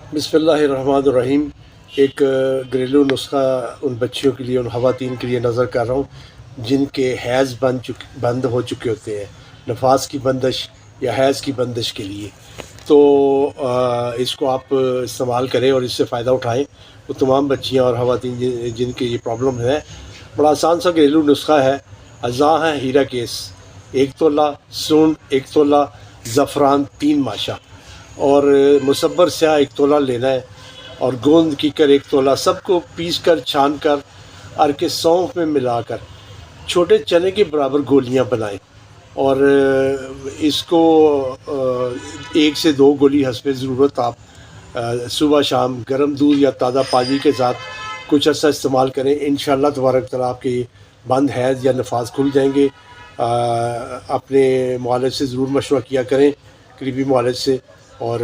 बिस्मिल्लाहिर्रहमानिर्रहीम। एक घरेलू नुस्ख़ा उन बच्चियों के लिए, उन ख़वातीन के लिए नज़र कर रहा हूँ जिनके हैज़ बंद हो चुके होते हैं, नफास की बंदिश या हैज़ की बंदिश के लिए। तो इसको आप इस्तेमाल करें और इससे फ़ायदा उठाएँ। वो तमाम बच्चियाँ और ख़वातीन जिनकी ये प्रॉब्लम है, बड़ा आसान सा घरेलू नुस्ख़ा है। अज़ा है हीरा केस, 1 तोला सूंड, 1 तोला ज़फ़रान, 3 माशा और मुसब्बर स्याह 1 तोला लेना है और गोंद कीकर 1 तोला, सबको पीस कर छान कर अर्के सौंफ में मिलाकर छोटे चने के बराबर गोलियां बनाएं और इसको 1 से 2 गोली हस्बे ज़रूरत आप सुबह शाम गर्म दूध या ताज़ा पानी के साथ कुछ अर्सा इस्तेमाल करें। इंशाअल्लाह तबारक तआला आपके बंद हैज़ या नफास खुल जाएंगे। अपने मुआलिज से ज़रूर मशवरा किया करें, करीबी मुआलिज से, और